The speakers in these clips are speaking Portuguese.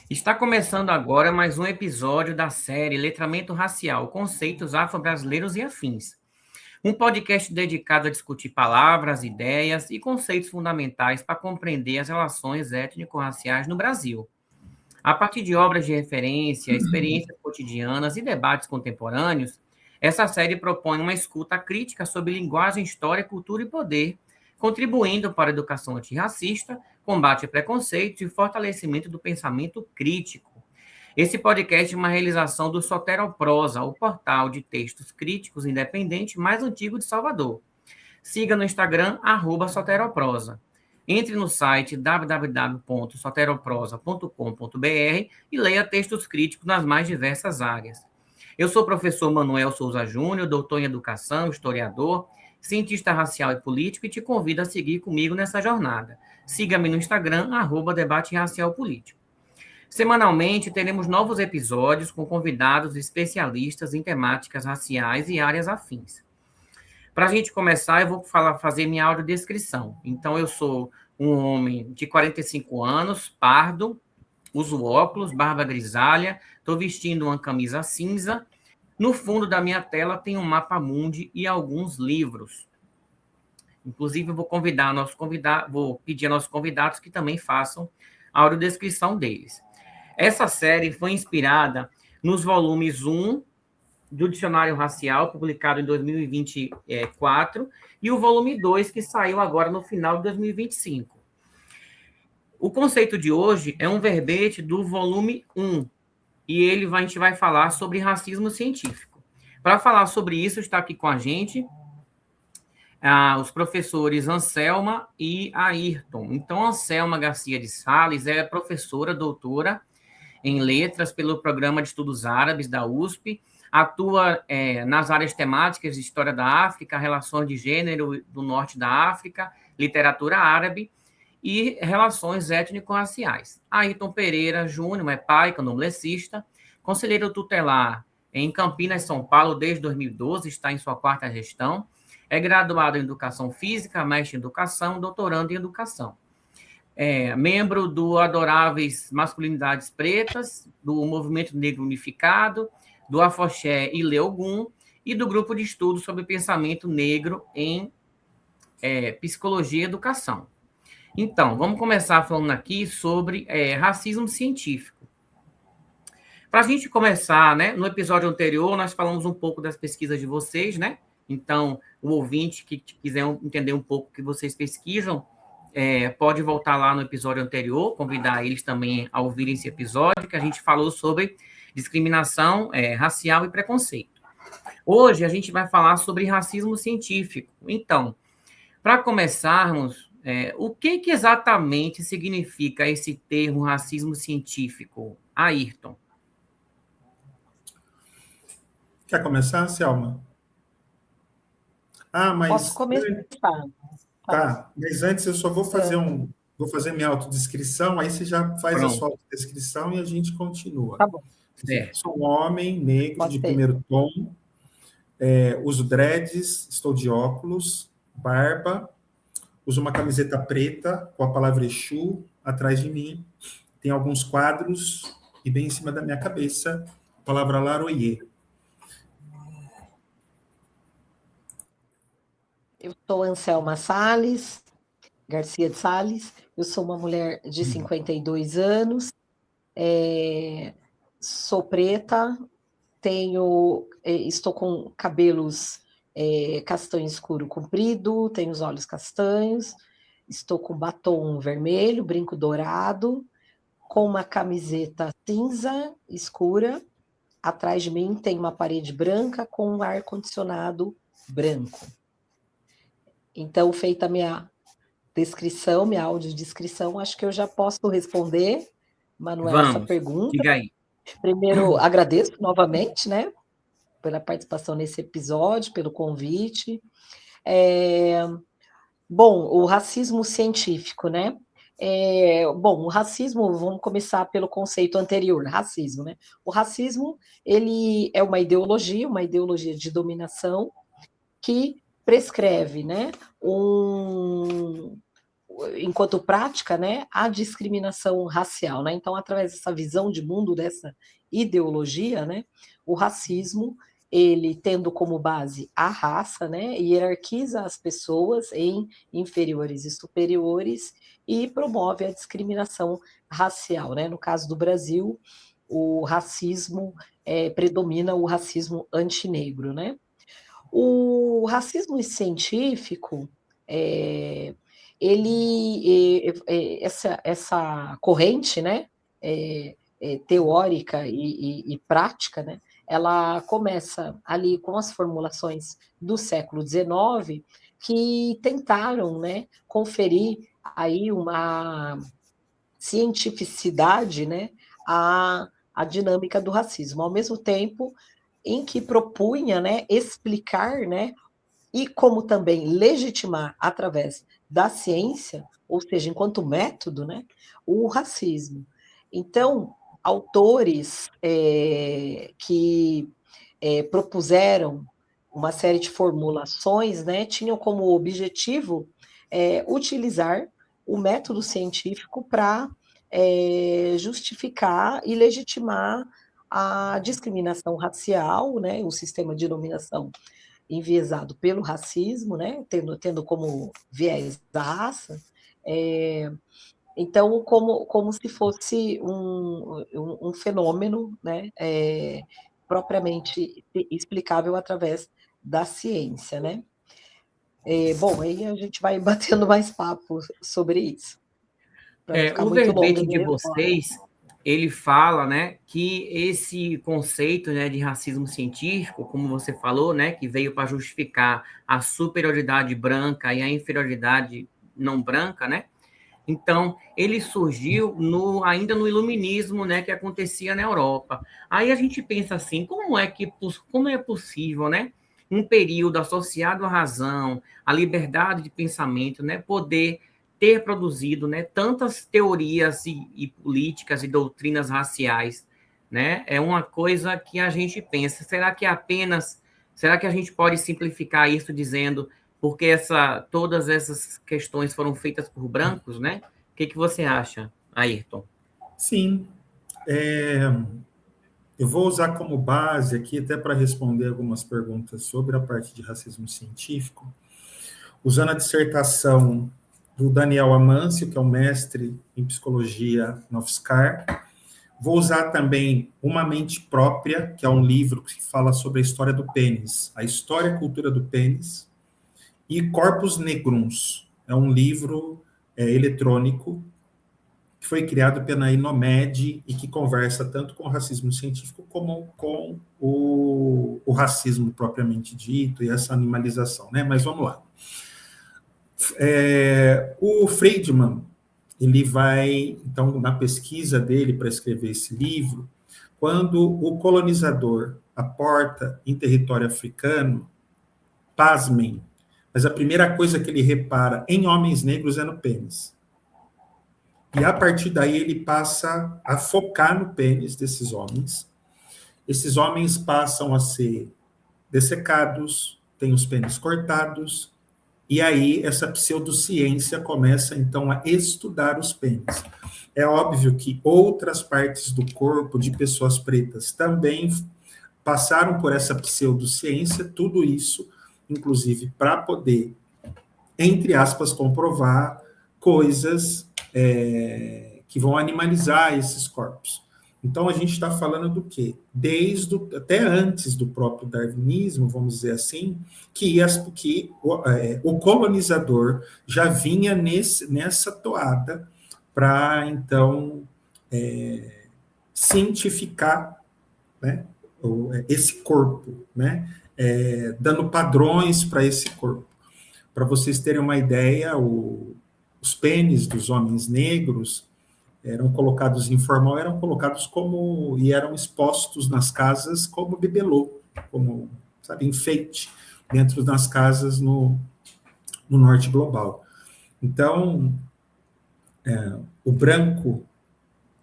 Está começando agora mais um episódio da série Letramento Racial, Conceitos Afro-Brasileiros e Afins. Um podcast dedicado a discutir palavras, ideias e conceitos fundamentais para compreender as relações étnico-raciais no Brasil. A partir de obras de referência, experiências cotidianas e debates contemporâneos, essa série propõe uma escuta crítica sobre linguagem, história, cultura e poder, contribuindo para a educação antirracista, combate a preconceito e fortalecimento do pensamento crítico. Esse podcast é uma realização do Soteroprosa, o portal de textos críticos independente mais antigo de Salvador. Siga no Instagram, @Soteroprosa. Entre no site www.soteroprosa.com.br e leia textos críticos nas mais diversas áreas. Eu sou o professor Manuel Souza Júnior, doutor em educação, historiador, cientista racial e político, e te convido a seguir comigo nessa jornada. Siga-me no Instagram, @Debate Racial Político. Semanalmente, teremos novos episódios com convidados especialistas em temáticas raciais e áreas afins. Para a gente começar, eu vou fazer minha audiodescrição. Então, eu sou um homem de 45 anos, pardo, uso óculos, barba grisalha, estou vestindo uma camisa cinza. No fundo da minha tela tem um mapa mundi e alguns livros. Inclusive, eu vou pedir a nossos convidados que também façam a audiodescrição deles. Essa série foi inspirada nos volumes 1 do Dicionário Racial, publicado em 2024, e o volume 2, que saiu agora no final de 2025. O conceito de hoje é um verbete do volume 1, e a gente vai falar sobre racismo científico. Para falar sobre isso, está aqui com a gente os professores Anselma e Ayrton. Então, Anselma Garcia de Sales é professora, doutora em letras pelo Programa de Estudos Árabes da USP, atua nas áreas temáticas de História da África, Relações de Gênero do Norte da África, Literatura Árabe e Relações Étnico-Raciais. Ayrton Pereira Júnior é pai, candomblessista, conselheiro tutelar em Campinas, São Paulo, desde 2012, está em sua quarta gestão, é graduado em Educação Física, mestre em Educação, doutorando em Educação. Membro do Adoráveis Masculinidades Pretas, do Movimento Negro Unificado, do Afoxé e Leogum, e do Grupo de Estudos sobre Pensamento Negro em Psicologia e Educação. Então, vamos começar falando aqui sobre racismo científico. Para a gente começar, né, no episódio anterior, nós falamos um pouco das pesquisas de vocês, né? Então, o ouvinte que quiser entender um pouco o que vocês pesquisam, pode voltar lá no episódio anterior, convidar eles também a ouvirem esse episódio, que a gente falou sobre discriminação racial e preconceito. Hoje, a gente vai falar sobre racismo científico. Então, para começarmos, o que exatamente significa esse termo racismo científico? Ayrton. Quer começar, Selma? Posso começar. Tá, mas antes eu só vou fazer minha autodescrição, aí você já faz a sua autodescrição e a gente continua. Tá bom. Sou um homem negro de primeiro tom, uso dreads, estou de óculos, barba, uso uma camiseta preta com a palavra Exu atrás de mim, tem alguns quadros e bem em cima da minha cabeça a palavra Laroyer. Eu sou Anselma Sales, Garcia de Sales, eu sou uma mulher de 52 anos, sou preta, estou com cabelos castanho escuro comprido, tenho os olhos castanhos, estou com batom vermelho, brinco dourado, com uma camiseta cinza escura, atrás de mim tem uma parede branca com um ar-condicionado branco. Então, feita a minha descrição, minha audiodescrição, acho que eu já posso responder, Manuel, essa pergunta. Diga aí. Primeiro, agradeço novamente, né, pela participação nesse episódio, pelo convite. Bom, o racismo científico, né? Bom, o racismo, vamos começar pelo conceito anterior, racismo, né? O racismo, ele é uma ideologia de dominação que prescreve, né, enquanto prática, né, a discriminação racial, né? Então, através dessa visão de mundo, dessa ideologia, né, o racismo, ele tendo como base a raça, né, hierarquiza as pessoas em inferiores e superiores e promove a discriminação racial, né? No caso do Brasil, o racismo predomina o racismo antinegro, né? O racismo científico, essa corrente, né, teórica e prática, né, ela começa ali com as formulações do século XIX que tentaram, né, conferir aí uma cientificidade, né, à dinâmica do racismo, ao mesmo tempo em que propunha, né, explicar, né, e como também legitimar através da ciência, ou seja, enquanto método, né, o racismo. Então, autores que propuseram uma série de formulações, né, tinham como objetivo utilizar o método científico para justificar e legitimar a discriminação racial, né, o sistema de dominação enviesado pelo racismo, né, tendo como viés da raça, então como se fosse um fenômeno, né, propriamente explicável através da ciência, né? Bom, aí a gente vai batendo mais papo sobre isso, para não ficar O muito longa a verbete de minha resposta. vocês, ele fala, né, que esse conceito, né, de racismo científico, como você falou, né, que veio para justificar a superioridade branca e a inferioridade não branca, né? Então, ele surgiu ainda no iluminismo, né, que acontecia na Europa. Aí a gente pensa assim, como é possível, né, um período associado à razão, à liberdade de pensamento, né, poder ter produzido, né, tantas teorias e políticas e doutrinas raciais, né? É uma coisa que a gente pensa, será que a gente pode simplificar isso dizendo porque todas essas questões foram feitas por brancos, né? O que você acha, Ayrton? Sim. Eu vou usar como base aqui, até para responder algumas perguntas sobre a parte de racismo científico, usando a dissertação do Daniel Amâncio, que é um mestre em psicologia na UFSCar. Vou usar também Uma Mente Própria, que é um livro que fala sobre a história do pênis, a história e cultura do pênis, e Corpus Negruns, é um livro eletrônico que foi criado pela Inomed e que conversa tanto com o racismo científico como com o racismo propriamente dito e essa animalização, né? Mas vamos lá. O Friedman, ele vai, então, na pesquisa dele para escrever esse livro, quando o colonizador aporta em território africano, pasmem, mas a primeira coisa que ele repara em homens negros é no pênis. E a partir daí ele passa a focar no pênis desses homens. Esses homens passam a ser dessecados, têm os pênis cortados, e aí essa pseudociência começa, então, a estudar os pênis. É óbvio que outras partes do corpo de pessoas pretas também passaram por essa pseudociência, tudo isso, inclusive, para poder, entre aspas, comprovar coisas que vão animalizar esses corpos. Então, a gente está falando do quê? Até antes do próprio darwinismo, vamos dizer assim, que o colonizador já vinha nessa toada para, então, cientificar, né, esse corpo, né, dando padrões para esse corpo. Para vocês terem uma ideia, os pênis dos homens negros eram colocados informal, eram colocados e eram expostos nas casas como bibelô, como, sabe, enfeite, dentro das casas no norte global. Então, o branco,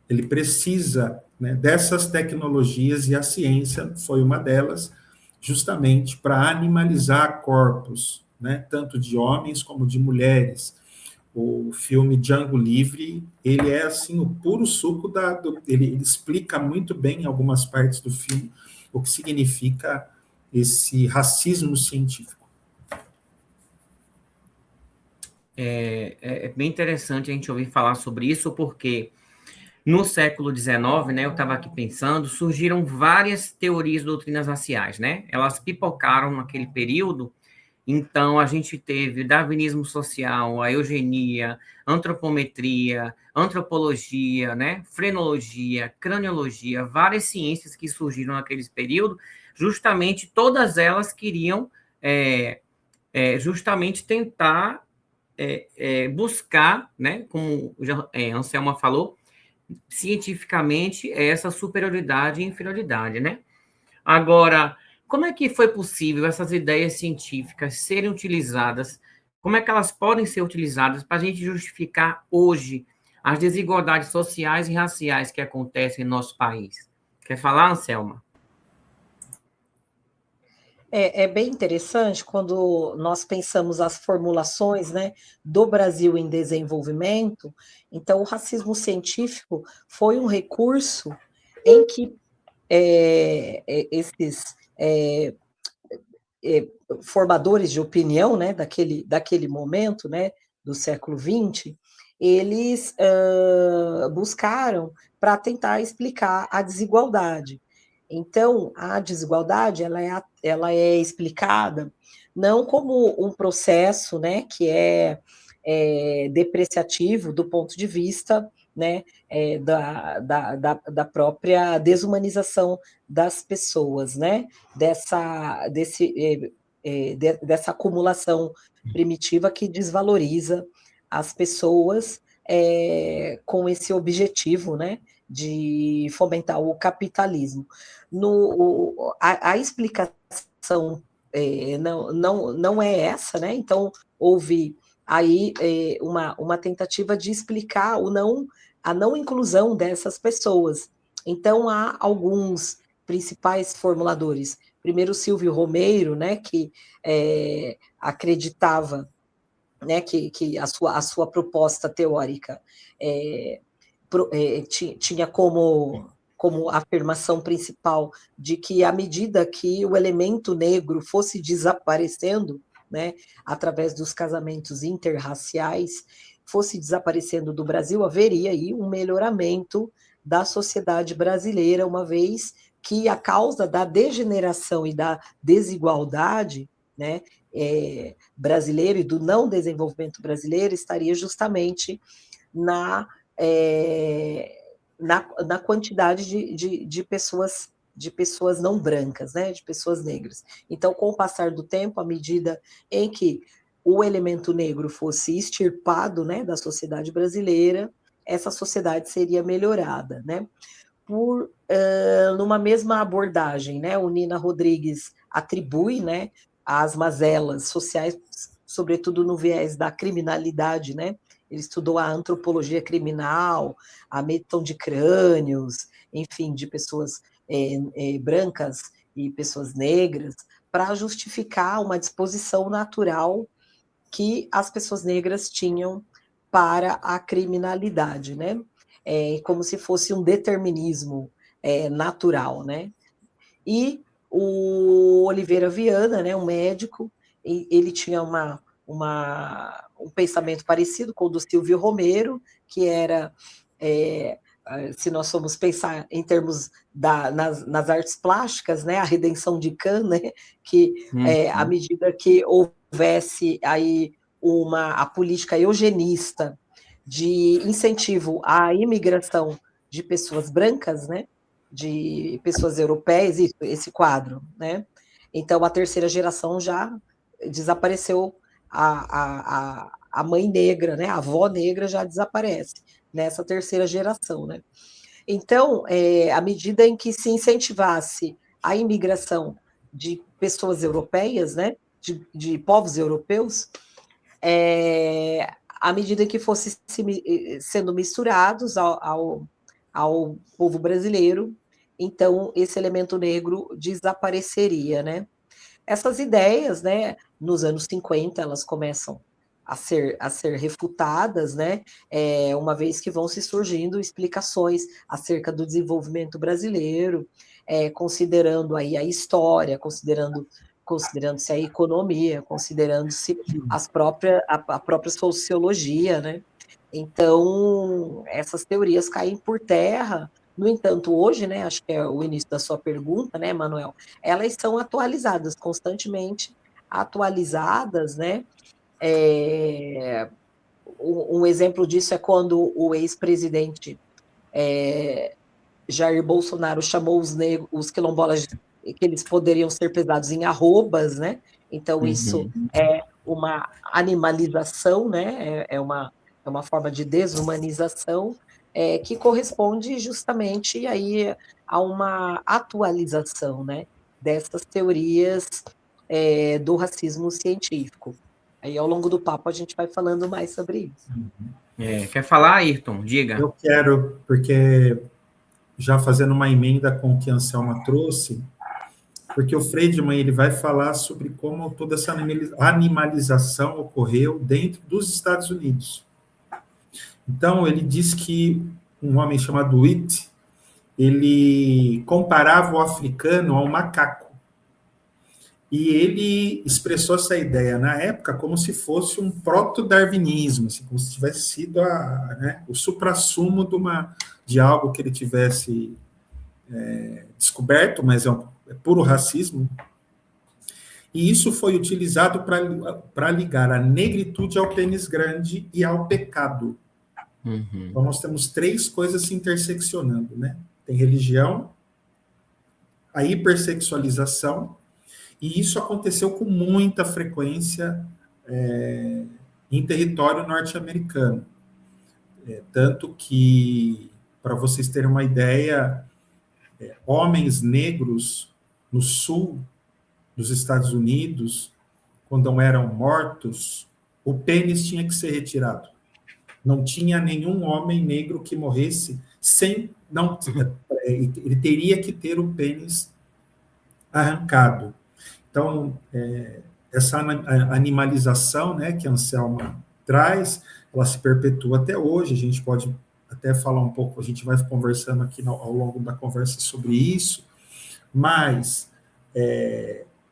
ele precisa, né, dessas tecnologias, e a ciência foi uma delas, justamente para animalizar corpos, né, tanto de homens como de mulheres. O filme Django Livre, ele é assim o puro suco ele explica muito bem em algumas partes do filme o que significa esse racismo científico. É bem interessante a gente ouvir falar sobre isso, porque no século XIX, né, eu estava aqui pensando, surgiram várias teorias e doutrinas raciais, né? Elas pipocaram naquele período. Então, a gente teve darwinismo social, a eugenia, antropometria, antropologia, né, frenologia, craniologia, várias ciências que surgiram naquele período, justamente todas elas queriam justamente tentar buscar, né, como Anselma falou, cientificamente essa superioridade e inferioridade, né? Agora, como é que foi possível essas ideias científicas serem utilizadas? Como é que elas podem ser utilizadas para a gente justificar hoje as desigualdades sociais e raciais que acontecem no nosso país? Quer falar, Anselma? É bem interessante quando nós pensamos as formulações, né, do Brasil em desenvolvimento. Então, o racismo científico foi um recurso em que esses formadores de opinião, né, daquele momento, né, do século XX, eles buscaram para tentar explicar a desigualdade. Então, a desigualdade ela é explicada não como um processo, né, que é depreciativo do ponto de vista, né, da própria desumanização das pessoas, né, dessa acumulação primitiva que desvaloriza as pessoas com esse objetivo, né, de fomentar o capitalismo. A explicação não é essa, né? Então, houve aí uma tentativa de explicar a não inclusão dessas pessoas. Então, há alguns principais formuladores. Primeiro, Silvio Romeiro, né, que acreditava, né, que a sua proposta teórica tinha como afirmação principal de que, à medida que o elemento negro fosse desaparecendo, né, através dos casamentos interraciais, fosse desaparecendo do Brasil, haveria aí um melhoramento da sociedade brasileira, uma vez que a causa da degeneração e da desigualdade, né, brasileira e do não desenvolvimento brasileiro estaria justamente na quantidade de pessoas não brancas, né, de pessoas negras. Então, com o passar do tempo, à medida em que o elemento negro fosse extirpado, né, da sociedade brasileira, essa sociedade seria melhorada, né? Numa mesma abordagem, né, o Nina Rodrigues atribui, né, as mazelas sociais, sobretudo no viés da criminalidade, né? Ele estudou a antropologia criminal, a medição de crânios, enfim, de pessoas brancas e pessoas negras, para justificar uma disposição natural que as pessoas negras tinham para a criminalidade, né? Como se fosse um determinismo natural, né? E o Oliveira Viana, né, um médico, ele tinha um pensamento parecido com o do Silvio Romeiro, que era, se nós formos pensar em termos nas artes plásticas, né, a redenção de Kant, né, que à medida que houvesse aí a política eugenista de incentivo à imigração de pessoas brancas, né, de pessoas europeias, esse quadro, né? Então, a terceira geração já desapareceu, a mãe negra, né? A avó negra já desaparece nessa terceira geração, né? Então, à medida em que se incentivasse a imigração de pessoas europeias, né? De povos europeus, à medida que fosse sendo misturados ao povo brasileiro, então esse elemento negro desapareceria, né? Essas ideias, né, nos anos 50, elas começam a ser refutadas, né? Uma vez que vão se surgindo explicações acerca do desenvolvimento brasileiro, considerando aí a história, considerando-se a economia, considerando-se a própria sociologia, né? Então, essas teorias caem por terra. No entanto, hoje, né, acho que é o início da sua pergunta, né, Manuel, elas são atualizadas, constantemente atualizadas, né? Um exemplo disso é quando o ex-presidente Jair Bolsonaro chamou os quilombolas que eles poderiam ser pesados em arrobas, né? Então, isso é uma animalização, né? É uma forma de desumanização que corresponde justamente aí a uma atualização, né? Dessas teorias do racismo científico. Aí, ao longo do papo, a gente vai falando mais sobre isso. Quer falar, Ayrton? Diga. Eu quero, porque já fazendo uma emenda com o que a Anselma trouxe, porque o Friedman ele vai falar sobre como toda essa animalização ocorreu dentro dos Estados Unidos. Então, ele diz que um homem chamado Witt, ele comparava o africano a um macaco. E ele expressou essa ideia na época como se fosse um proto-darwinismo, assim, como se tivesse sido o suprassumo de algo que ele tivesse descoberto, mas é puro racismo. E isso foi utilizado para ligar a negritude ao pênis grande e ao pecado. Então, nós temos 3 coisas se interseccionando, né? Tem religião, a hipersexualização, e isso aconteceu com muita frequência em território norte-americano. Tanto que, para vocês terem uma ideia, homens negros no sul dos Estados Unidos, quando eram mortos, o pênis tinha que ser retirado. Não tinha nenhum homem negro que morresse ele teria que ter o pênis arrancado. Então, essa animalização, né, que a Anselma traz, ela se perpetua até hoje. A gente pode até falar um pouco, a gente vai conversando aqui ao longo da conversa sobre isso, mas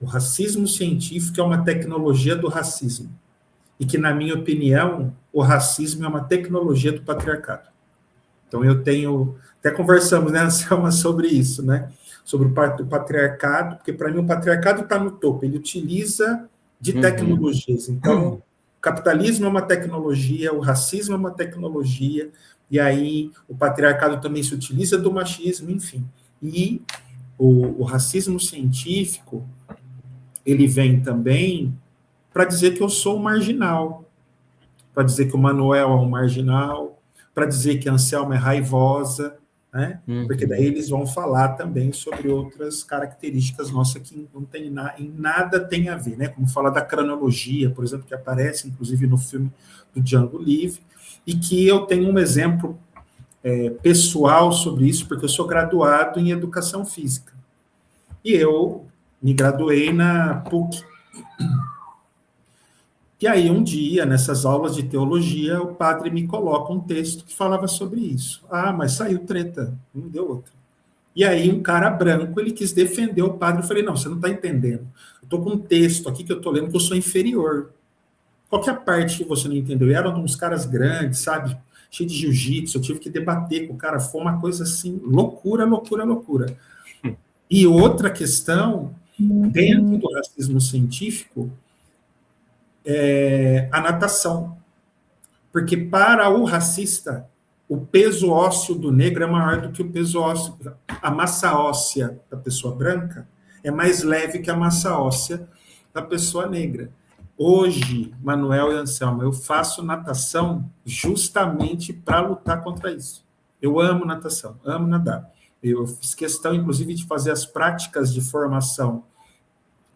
o racismo científico é uma tecnologia do racismo, e que, na minha opinião, o racismo é uma tecnologia do patriarcado. Então, até conversamos, né, Anselma, sobre isso, né? Sobre o patriarcado, porque, para mim, o patriarcado está no topo, ele utiliza de tecnologias. Então, o capitalismo é uma tecnologia, o racismo é uma tecnologia, e aí o patriarcado também se utiliza do machismo, enfim. E o racismo científico, ele vem também para dizer que eu sou um marginal, para dizer que o Manuel é um marginal, para dizer que a Anselma é raivosa, né? Porque daí eles vão falar também sobre outras características nossas que não tem em nada tem a ver, né? Como falar da cronologia, por exemplo, que aparece, inclusive, no filme do Django Livre, e que eu tenho um exemplo pessoal sobre isso, porque eu sou graduado em Educação Física. E eu me graduei na PUC. E aí, um dia, nessas aulas de teologia, o padre me coloca um texto que falava sobre isso. Ah, mas saiu treta, não deu outra. E aí, um cara branco, ele quis defender o padre. Eu falei, não, você não está entendendo. Eu estou com um texto aqui que eu estou lendo que eu sou inferior. Qual que é a parte que você não entendeu? E eram uns caras grandes, sabe? Cheio de jiu-jitsu, eu tive que debater com o cara. Foi uma coisa assim, loucura, loucura, loucura. E outra questão, dentro do racismo científico, a natação. Porque para o racista, o peso ósseo do negro é maior do que o peso ósseo. A massa óssea da pessoa branca é mais leve que a massa óssea da pessoa negra. Hoje, Manuel e Anselma, eu faço natação justamente para lutar contra isso. Eu amo natação, amo nadar. Eu fiz questão, inclusive, de fazer as práticas de formação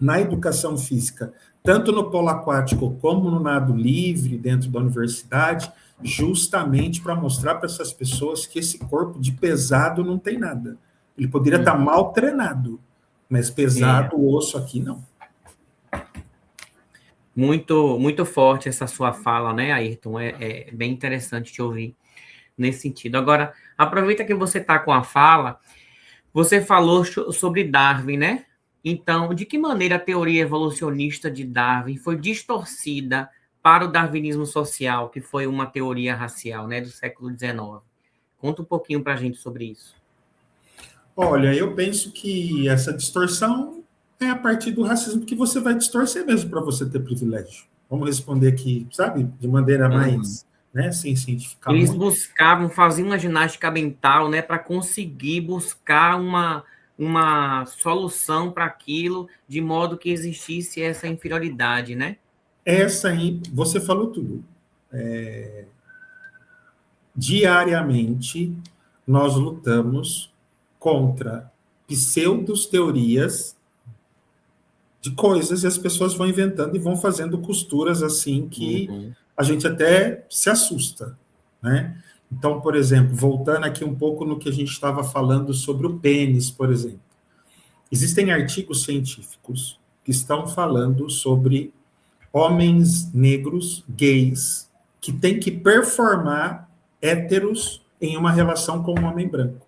na educação física, tanto no polo aquático como no nado livre, dentro da universidade, justamente para mostrar para essas pessoas que esse corpo de pesado não tem nada. Ele poderia estar mal treinado, mas pesado, o osso aqui, não. Muito, muito forte essa sua fala, né, Ayrton? É bem interessante te ouvir nesse sentido. Agora, aproveita que você está com a fala, você falou sobre Darwin, né? Então, de que maneira a teoria evolucionista de Darwin foi distorcida para o darwinismo social, que foi uma teoria racial, né, do século XIX? Conta um pouquinho para a gente sobre isso. Olha, eu penso que essa distorção é a partir do racismo que você vai distorcer mesmo para você ter privilégio. Vamos responder aqui, sabe, de maneira mais, né, sem cientificar Eles muito. buscavam, faziam uma ginástica mental, né, para conseguir buscar uma solução para aquilo, de modo que existisse essa inferioridade, né? Essa aí, você falou tudo. Diariamente, nós lutamos contra pseudos teorias de coisas e as pessoas vão inventando e vão fazendo costuras assim que a gente até se assusta, né? Então, por exemplo, voltando aqui um pouco no que a gente estava falando sobre o pênis, por exemplo. Existem artigos científicos que estão falando sobre homens negros gays que têm que performar héteros em uma relação com um homem branco.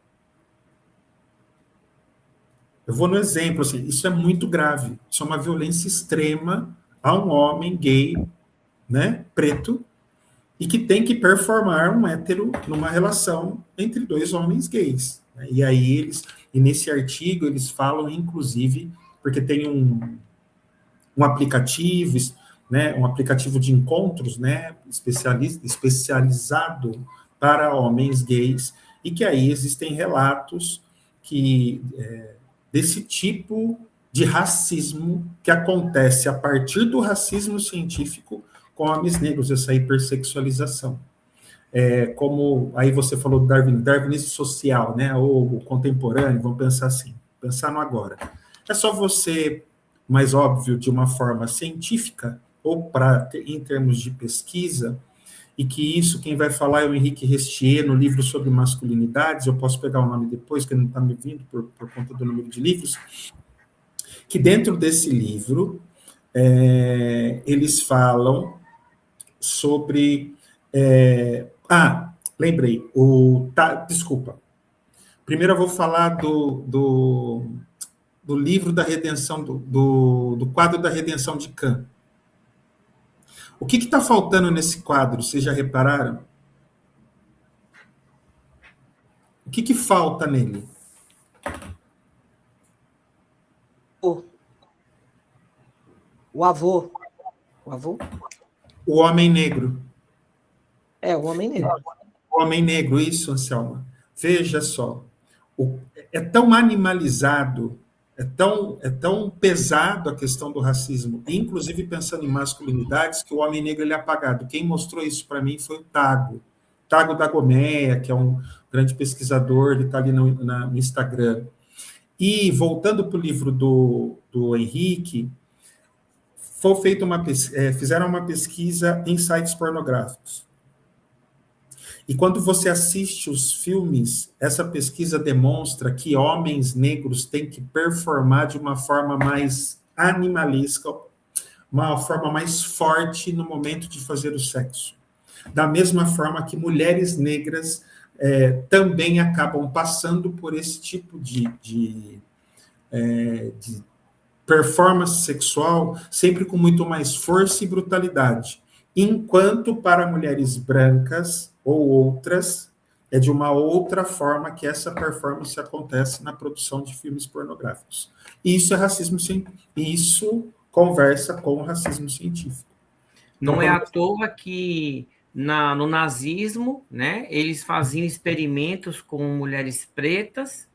Eu vou no exemplo, assim, isso é muito grave. Isso é uma violência extrema a um homem gay, né, preto, e que tem que performar um hétero numa relação entre dois homens gays. E aí e nesse artigo eles falam, inclusive, porque tem um aplicativo, né, um aplicativo de encontros, né, especializado para homens gays, e que aí existem relatos que desse tipo de racismo que acontece a partir do racismo científico com homens negros, essa hipersexualização. Como aí você falou do darwinismo social, né, ou contemporâneo, vamos pensar assim, pensar no agora. É só você, mais óbvio, de uma forma científica, ou em termos de pesquisa, e que isso, quem vai falar é o Henrique Restier, no livro sobre masculinidades, eu posso pegar o nome depois, que não está me vindo por conta do número de livros, que dentro desse livro, eles falam sobre... lembrei, desculpa. Primeiro eu vou falar do livro da redenção, do quadro da redenção de Kant. O que está faltando nesse quadro? Vocês já repararam? O que falta nele? O avô. O avô? O homem negro. O homem negro. O homem negro, isso, Anselma. Veja só. É tão animalizado, é tão pesado a questão do racismo, inclusive pensando em masculinidades, que o homem negro ele é apagado. Quem mostrou isso para mim foi o Tago da Gomeia, que é um grande pesquisador, ele está ali no Instagram. E, voltando para o livro do Henrique, fizeram uma pesquisa em sites pornográficos. E quando você assiste os filmes, essa pesquisa demonstra que homens negros têm que performar de uma forma mais animalesca, uma forma mais forte no momento de fazer o sexo. Da mesma forma que mulheres negras também acabam passando por esse tipo de performance sexual, sempre com muito mais força e brutalidade. Enquanto para mulheres brancas ou outras, é de uma outra forma que essa performance acontece na produção de filmes pornográficos. Isso é racismo científico. Isso conversa com o racismo científico. Não é à toa que no nazismo, né, eles faziam experimentos com mulheres pretas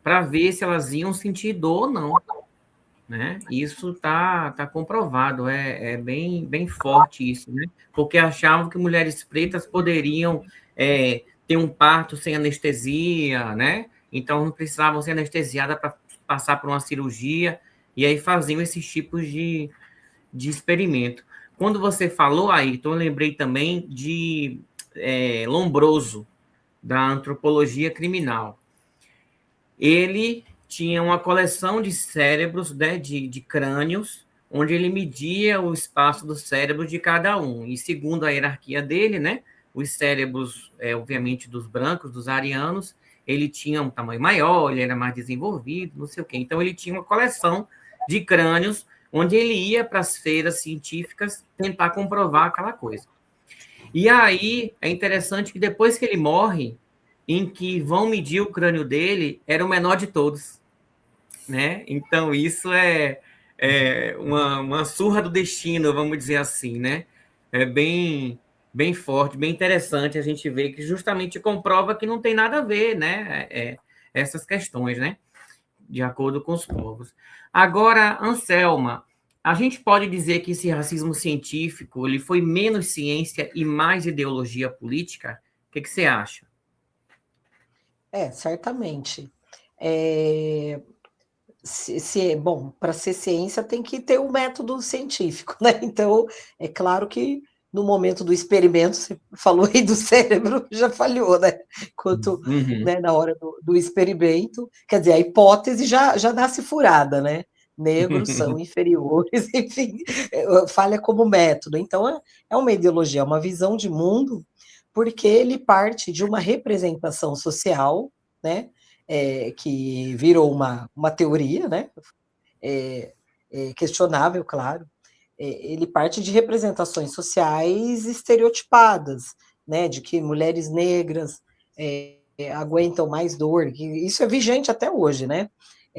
para ver se elas iam sentir dor ou não. Né? Isso está comprovado, é bem forte isso, né? Porque achavam que mulheres pretas poderiam ter um parto sem anestesia, né? Então não precisavam ser anestesiadas para passar por uma cirurgia, e aí faziam esses tipos de experimento. Quando você falou, Ayrton, eu lembrei também de Lombroso, da antropologia criminal. Ele tinha uma coleção de cérebros, né, de crânios, onde ele media o espaço dos cérebros de cada um. E segundo a hierarquia dele, né, os cérebros, obviamente, dos brancos, dos arianos, ele tinha um tamanho maior, ele era mais desenvolvido, não sei o quê. Então, ele tinha uma coleção de crânios, onde ele ia para as feiras científicas tentar comprovar aquela coisa. E aí, é interessante que depois que ele morre, em que vão medir o crânio dele, era o menor de todos, né? Então, isso é uma surra do destino, vamos dizer assim, né? É bem forte, bem interessante a gente ver que justamente comprova que não tem nada a ver, né? Essas questões, né? De acordo com os povos. Agora, Anselma, a gente pode dizer que esse racismo científico ele foi menos ciência e mais ideologia política? O que você acha? Certamente. Bom, para ser ciência tem que ter um método científico, né? Então, é claro que no momento do experimento, você falou aí do cérebro, já falhou, né? Enquanto, né, na hora do experimento, quer dizer, a hipótese já nasce furada, né? Negros são inferiores, enfim, falha como método. Então, é uma ideologia, é uma visão de mundo, porque ele parte de uma representação social, né? Que virou uma teoria, né? Questionável, claro. Ele parte de representações sociais estereotipadas, né? De que mulheres negras aguentam mais dor, que isso é vigente até hoje, né?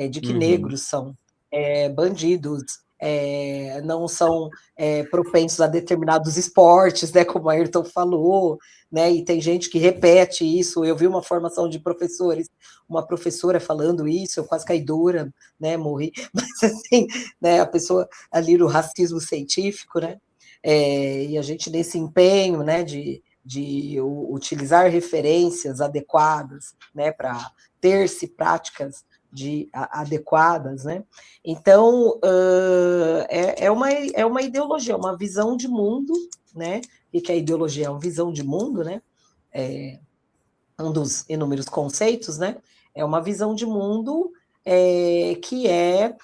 De que negros são bandidos, não são propensos a determinados esportes, né, como a Ayrton falou, né, e tem gente que repete isso. Eu vi uma formação de professores, uma professora falando isso, eu quase caí dura, né, morri, mas assim, né, a pessoa ali no racismo científico, né, e a gente nesse empenho, né, de utilizar referências adequadas, né, para ter-se práticas adequadas, né? Então, é uma ideologia, uma visão de mundo, né? E que a ideologia é uma visão de mundo, né? Um dos inúmeros conceitos, né? É uma visão de mundo que é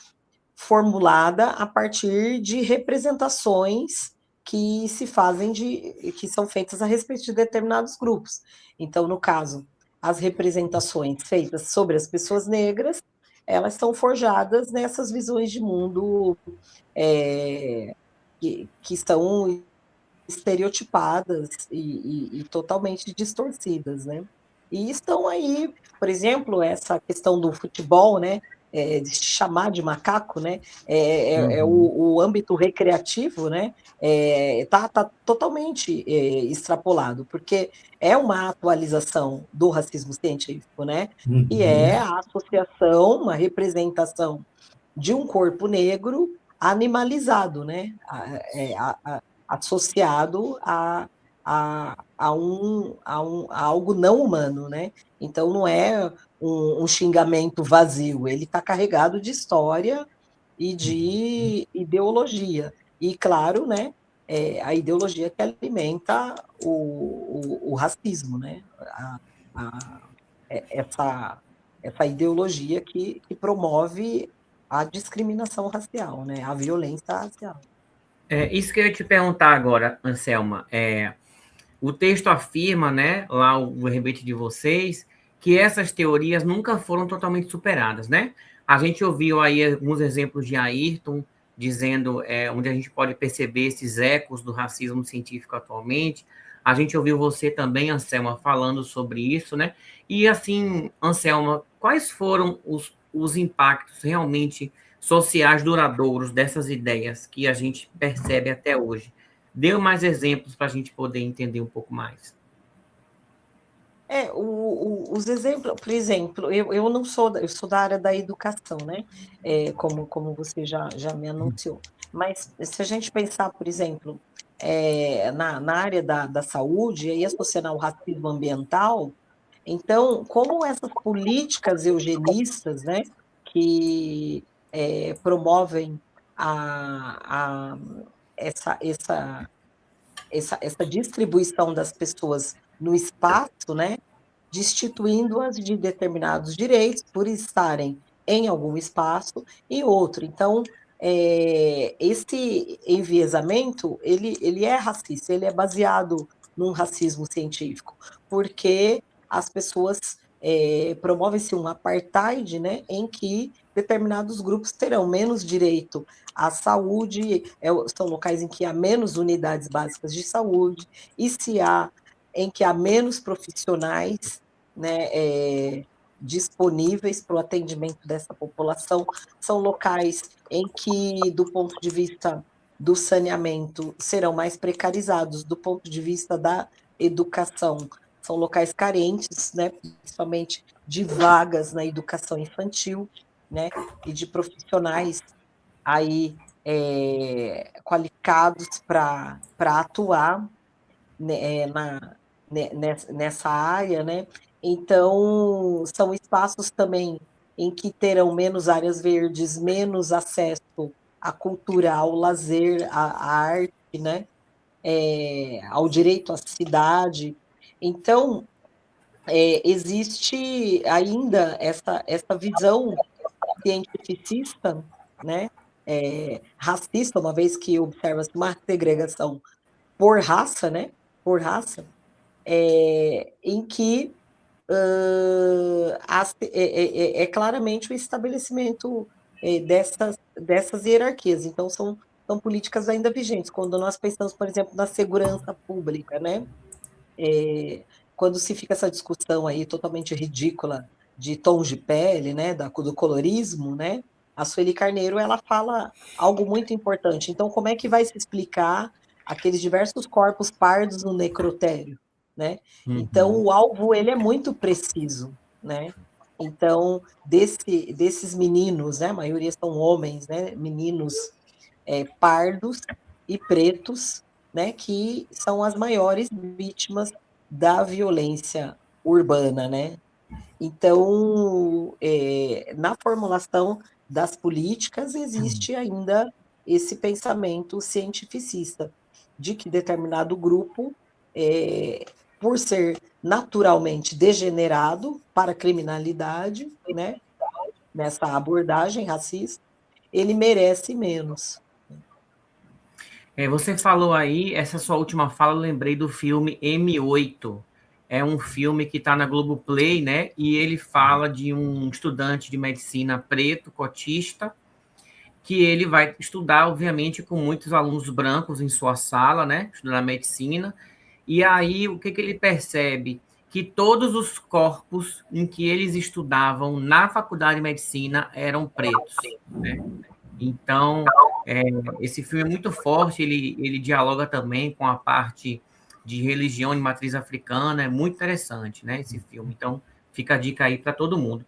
formulada a partir de representações que se fazem que são feitas a respeito de determinados grupos. Então, no caso, as representações feitas sobre as pessoas negras, elas são forjadas nessas visões de mundo que são estereotipadas e totalmente distorcidas, né? E estão aí, por exemplo, essa questão do futebol, né? De se chamar de macaco, né? O âmbito recreativo, né? Tá totalmente extrapolado, porque é uma atualização do racismo científico, né? E é a associação, uma representação de um corpo negro animalizado, né? Associado a algo não humano, né? Então não é um xingamento vazio, ele está carregado de história e de ideologia. E, claro, né, a ideologia que alimenta o racismo, né? Essa ideologia que promove a discriminação racial, né? A violência racial. Isso que eu ia te perguntar agora, Anselma. O texto afirma, né, lá o rebate de vocês, que essas teorias nunca foram totalmente superadas, né? A gente ouviu aí alguns exemplos de Ayrton, dizendo onde a gente pode perceber esses ecos do racismo científico atualmente. A gente ouviu você também, Anselma, falando sobre isso, né? E assim, Anselma, quais foram os impactos realmente sociais duradouros dessas ideias que a gente percebe até hoje? Dê mais exemplos para a gente poder entender um pouco mais. Os exemplos, por exemplo, eu não sou, eu sou da área da educação, né? Como você já me anunciou. Mas se a gente pensar, por exemplo, na área da saúde, aí associando ao racismo ambiental, então, como essas políticas eugenistas, né, que promovem essa distribuição das pessoas no espaço, né, destituindo-as de determinados direitos por estarem em algum espaço e outro. Então, esse enviesamento, ele é racista, ele é baseado num racismo científico, porque as pessoas promovem-se um apartheid, né, em que determinados grupos terão menos direito à saúde, são locais em que há menos unidades básicas de saúde, e em que há menos profissionais, né, disponíveis para o atendimento dessa população, são locais em que, do ponto de vista do saneamento, serão mais precarizados, do ponto de vista da educação, são locais carentes, né, principalmente de vagas na educação infantil, né, e de profissionais aí qualificados para atuar, né, nessa área, né? Então, são espaços também em que terão menos áreas verdes, menos acesso à cultura, ao lazer, à arte, né? Ao direito à cidade. Então, existe ainda essa visão cientificista, né? Racista, uma vez que observa-se uma segregação por raça, né? Por raça, em que é claramente o estabelecimento dessas hierarquias. Então, são políticas ainda vigentes. Quando nós pensamos, por exemplo, na segurança pública, né? Quando se fica essa discussão aí totalmente ridícula de tons de pele, né? Do colorismo, né? A Sueli Carneiro, ela fala algo muito importante. Então, como é que vai se explicar aqueles diversos corpos pardos no necrotério, né? Então, o alvo, ele é muito preciso, né? Então, desses meninos, né? A maioria são homens, né? Meninos pardos e pretos, né? Que são as maiores vítimas da violência urbana, né? Então, na formulação das políticas, existe ainda esse pensamento cientificista de que determinado grupo, por ser naturalmente degenerado para a criminalidade, né, nessa abordagem racista, ele merece menos. Você falou aí, essa sua última fala, eu lembrei do filme M8. É um filme que está na Globoplay, né? E ele fala de um estudante de medicina preto, cotista, que ele vai estudar, obviamente, com muitos alunos brancos em sua sala, né? Estudar medicina. E aí, o que ele percebe? Que todos os corpos em que eles estudavam na faculdade de medicina eram pretos, né? Então, esse filme é muito forte, ele dialoga também com a parte de religião de matriz africana, é muito interessante, né, esse filme. Então, fica a dica aí para todo mundo.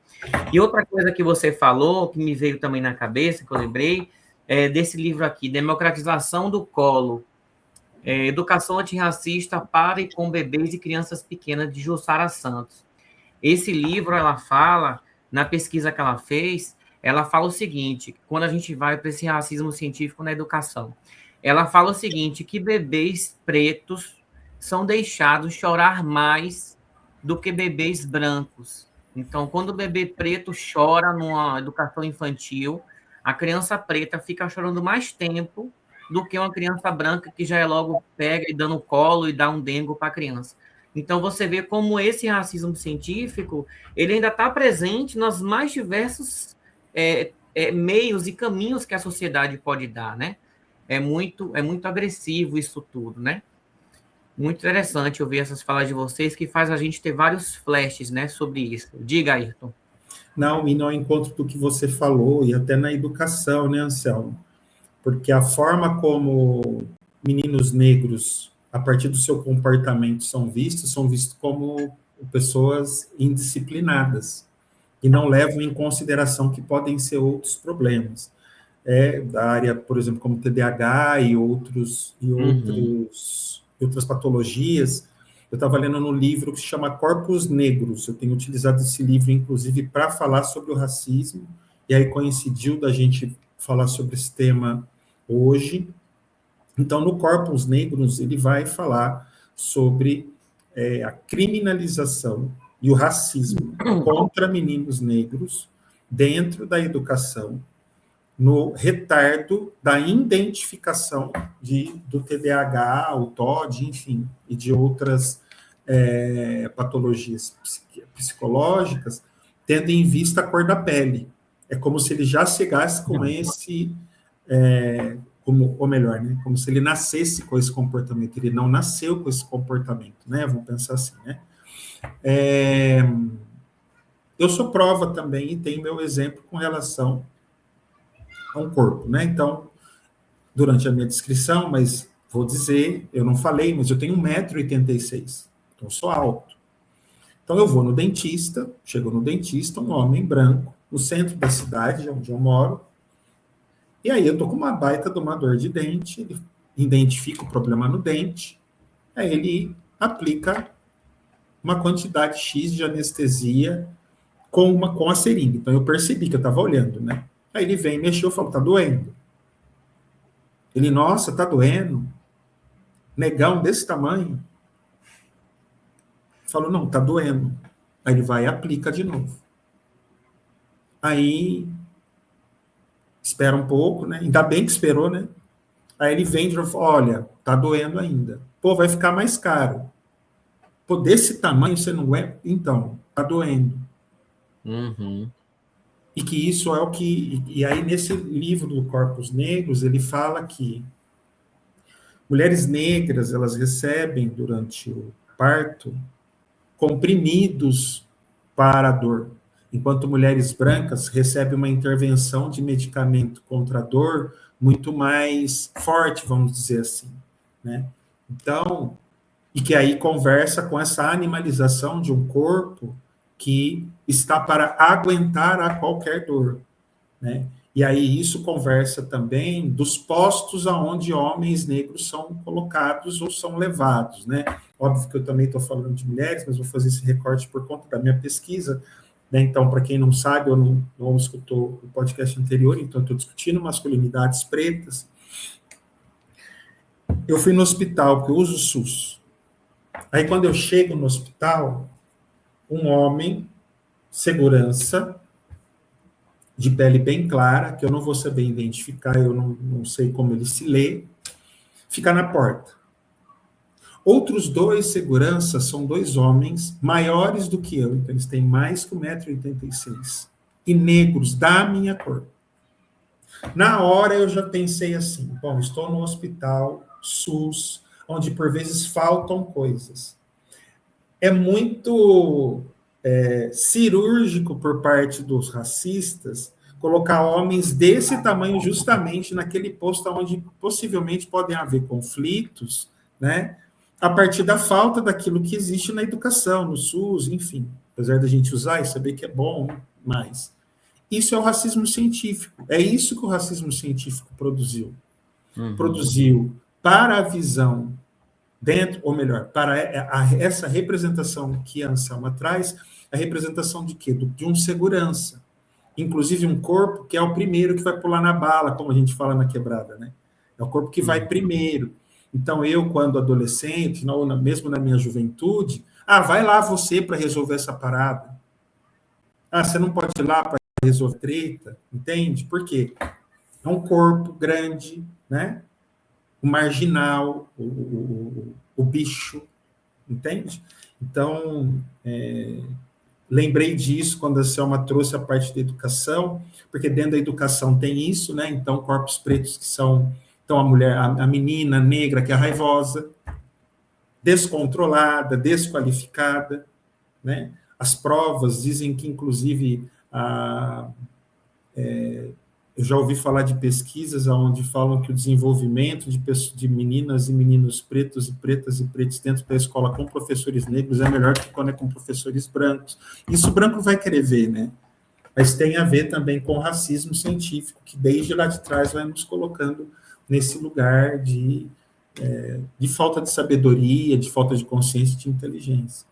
E outra coisa que você falou, que me veio também na cabeça, que eu lembrei, é desse livro aqui, Democratização do Colo, Educação Antirracista para e com Bebês e Crianças Pequenas, de Jussara Santos. Esse livro, ela fala, na pesquisa que ela fez, ela fala o seguinte, quando a gente vai para esse racismo científico na educação, ela fala o seguinte, que bebês pretos são deixados chorar mais do que bebês brancos. Então, quando o bebê preto chora numa educação infantil, a criança preta fica chorando mais tempo do que uma criança branca que já é logo pega e dá no colo e dá um dengo para a criança. Então, você vê como esse racismo científico, ele ainda está presente nos mais diversos meios e caminhos que a sociedade pode dar, né? É muito agressivo isso tudo, né? Muito interessante ouvir essas falas de vocês, que faz a gente ter vários flashes, né, sobre isso. Diga, Ayrton. Não, e no encontro do que você falou, e até na educação, né, Anselmo? Porque a forma como meninos negros, a partir do seu comportamento, são vistos como pessoas indisciplinadas, e não levam em consideração que podem ser outros problemas. Da área, por exemplo, como TDAH e outras patologias. Eu estava lendo no livro que se chama Corpos Negros. Eu tenho utilizado esse livro, inclusive, para falar sobre o racismo, e aí coincidiu da gente falar sobre esse tema hoje. Então, no Corpos Negros, ele vai falar sobre a criminalização e o racismo contra meninos negros dentro da educação, no retardo da identificação do TDAH, o TOD, enfim, e de outras patologias psicológicas, tendo em vista a cor da pele. É como se ele já chegasse com esse, ou melhor, né, como se ele nascesse com esse comportamento. Ele não nasceu com esse comportamento, né? Vamos pensar assim, né? Eu sou prova também e tenho meu exemplo com relação a um corpo, né? Então, durante a minha descrição, mas vou dizer, eu não falei, mas eu tenho 1,86 m, então eu sou alto. Então eu vou no dentista, chego no dentista, um homem branco, no centro da cidade, onde eu moro, e aí eu tô com uma baita de uma dor de dente, ele identifica o problema no dente, aí ele aplica uma quantidade X de anestesia com a seringa. Então eu percebi que eu estava olhando, né? Aí ele vem, mexeu, falou, tá doendo. Ele, nossa, tá doendo? Negão desse tamanho? Falou, não, tá doendo. Aí ele vai e aplica de novo. Aí, espera um pouco, né? Ainda bem que esperou, né? Aí ele vem e fala, olha, tá doendo ainda. Pô, vai ficar mais caro. Pô, desse tamanho você não é? Então, tá doendo. Uhum. E que isso é o que... E aí, nesse livro do Corpos Negros, ele fala que mulheres negras, elas recebem, durante o parto, comprimidos para a dor, enquanto mulheres brancas recebem uma intervenção de medicamento contra a dor muito mais forte, vamos dizer assim, né? Então, e que aí conversa com essa animalização de um corpo que está para aguentar a qualquer dor, né? E aí isso conversa também dos postos aonde homens negros são colocados ou são levados, né? Óbvio que eu também estou falando de mulheres, mas vou fazer esse recorte por conta da minha pesquisa, né? Então, para quem não sabe ou não escutou o podcast anterior, então eu estou discutindo masculinidades pretas. Eu fui no hospital, porque eu uso o SUS. Aí, quando eu chego no hospital, um homem, segurança, de pele bem clara, que eu não vou saber identificar, eu não sei como ele se lê, fica na porta. Outros 2 seguranças são 2 homens maiores do que eu, então eles têm mais que 1,86 m, e negros da minha cor. Na hora eu já pensei assim, bom, estou no hospital SUS, onde por vezes faltam coisas. É muito cirúrgico por parte dos racistas colocar homens desse tamanho justamente naquele posto onde possivelmente podem haver conflitos, né? A partir da falta daquilo que existe na educação, no SUS, enfim. Apesar da gente usar e saber que é bom, mas isso é o racismo científico. É isso que o racismo científico produziu. Uhum. Produziu para a visão dentro, ou melhor, para essa representação que a Anselma traz, a representação de quê? De um segurança. Inclusive um corpo que é o primeiro que vai pular na bala, como a gente fala na quebrada, né? É o corpo que vai primeiro. Então, eu, quando adolescente, mesmo na minha juventude, vai lá você para resolver essa parada. Você não pode ir lá para resolver treta, entende? Por quê? É um corpo grande, né? O marginal, o bicho, entende? Então, lembrei disso quando a Selma trouxe a parte da educação, porque dentro da educação tem isso, né? Então, corpos pretos que são... Então, a mulher, a menina negra que é raivosa, descontrolada, desqualificada, né? As provas dizem que, inclusive, eu já ouvi falar de pesquisas onde falam que o desenvolvimento de meninas e meninos pretos e pretas e pretos dentro da escola com professores negros é melhor que quando é com professores brancos. Isso o branco vai querer ver, né? Mas tem a ver também com o racismo científico, que desde lá de trás vai nos colocando nesse lugar de falta de sabedoria, de falta de consciência e de inteligência.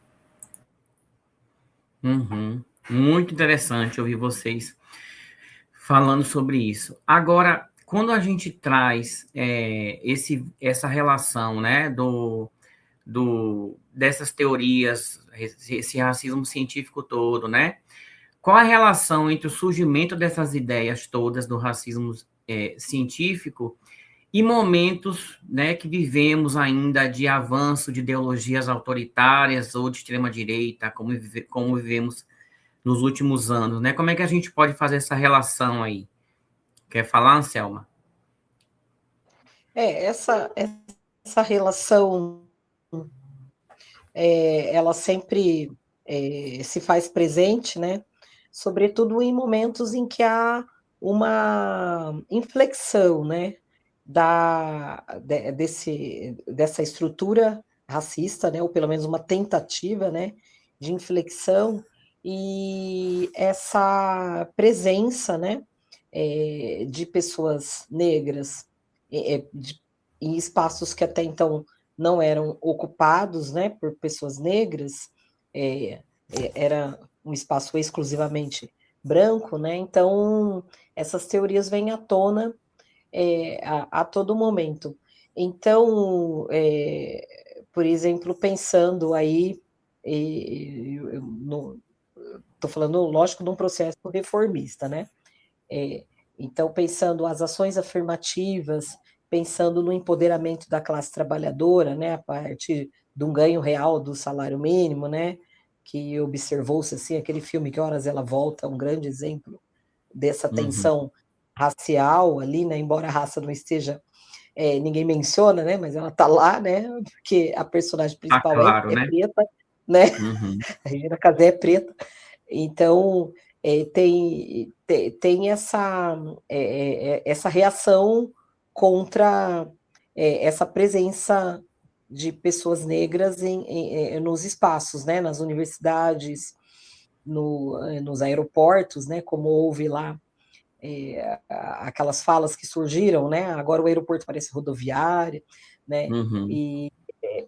Uhum. Muito interessante ouvir vocês falando sobre isso. Agora, quando a gente traz essa relação, né, dessas teorias, esse racismo científico todo, né, qual a relação entre o surgimento dessas ideias todas do racismo científico e momentos, né, que vivemos ainda de avanço de ideologias autoritárias ou de extrema-direita, como vivemos nos últimos anos, né? Como é que a gente pode fazer essa relação aí? Quer falar, Anselma? Essa relação, ela sempre se faz presente, né? Sobretudo em momentos em que há uma inflexão, né? Dessa estrutura racista, né? Ou pelo menos uma tentativa, né? De inflexão e essa presença, né? De pessoas negras em espaços que até então não eram ocupados, né, por pessoas negras, era um espaço exclusivamente branco, né? Então essas teorias vêm à tona a todo momento. Então, por exemplo, pensando aí, estou falando, lógico, de um processo reformista, né? Então, pensando as ações afirmativas, pensando no empoderamento da classe trabalhadora, né, a partir de um ganho real do salário mínimo, né, que observou-se assim, aquele filme Que Horas Ela Volta, um grande exemplo dessa tensão racial ali, né, embora a raça não esteja, ninguém menciona, né, mas ela está lá, né, porque a personagem principal claro, né? preta, né, Uhum. a Regina Casé é preta, então tem essa reação contra essa presença de pessoas negras nos espaços, né, nas universidades, nos aeroportos, né, como houve lá aquelas falas que surgiram, né, agora o aeroporto parece rodoviária, né, e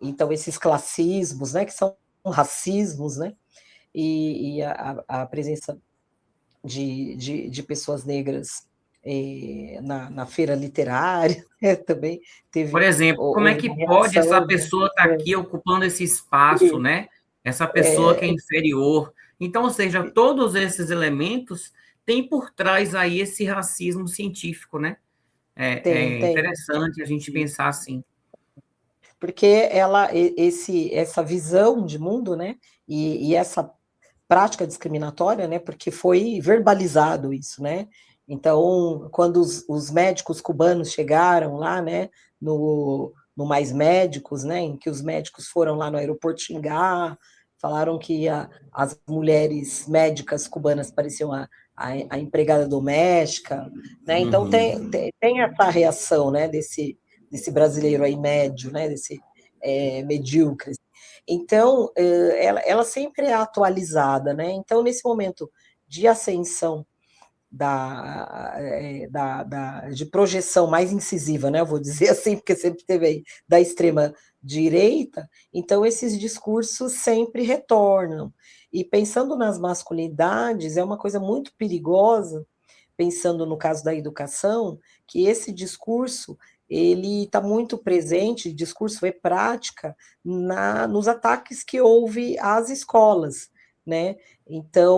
então esses classismos, né, que são racismos, né, e a presença de pessoas negras na feira literária, também Por teve exemplo, como é que uma pode essa reação, né? pessoa estar aqui ocupando esse espaço, né? Essa pessoa que é inferior. Então, ou seja, todos esses elementos têm por trás aí esse racismo científico, né? É Tem. interessante a gente pensar assim. Porque essa visão de mundo, né? E essa prática discriminatória, né? Porque foi verbalizado isso, né? Então, quando os médicos cubanos chegaram lá, né? No Mais Médicos, né? Em que os médicos foram lá no aeroporto xingar, falaram que as mulheres médicas cubanas pareciam a empregada doméstica, né? Então tem essa reação, né? Desse brasileiro aí médio, né? Desse medíocre. Então, ela sempre é atualizada, né? Então, nesse momento de ascensão de projeção mais incisiva, né? Eu vou dizer assim, porque sempre teve aí, da extrema direita, então esses discursos sempre retornam. E pensando nas masculinidades, é uma coisa muito perigosa, pensando no caso da educação, que esse discurso ele está muito presente, discurso e prática, nos ataques que houve às escolas, né? Então,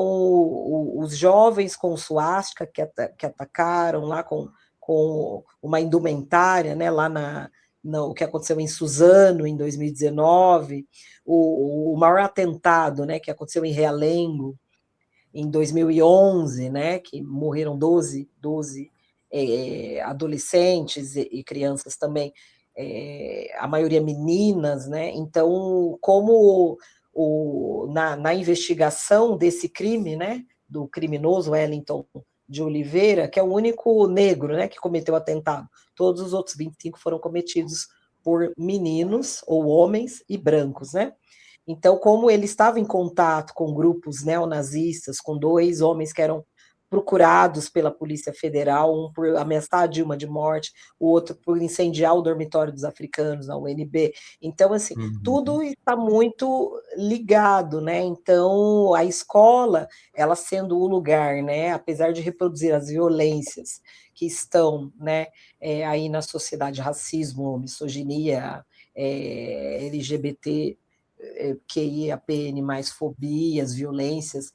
os jovens com suástica que atacaram lá com uma indumentária, né, lá o que aconteceu em Suzano, em 2019, o maior atentado, né, que aconteceu em Realengo, em 2011, né, que morreram 12 adolescentes e crianças também, a maioria meninas, né? Então, como na investigação desse crime, né, do criminoso Wellington de Oliveira, que é o único negro, né, que cometeu o atentado, todos os outros 25 foram cometidos por meninos ou homens e brancos, né? Então, como ele estava em contato com grupos neonazistas, com 2 homens que eram procurados pela Polícia Federal, um por ameaçar a Dilma de morte, o outro por incendiar o dormitório dos africanos na UNB. Então, assim, tudo está muito ligado, né? Então, a escola, ela sendo o lugar, né, apesar de reproduzir as violências que estão, né, aí na sociedade, racismo, misoginia, LGBT QIAPN, mais fobias, violências,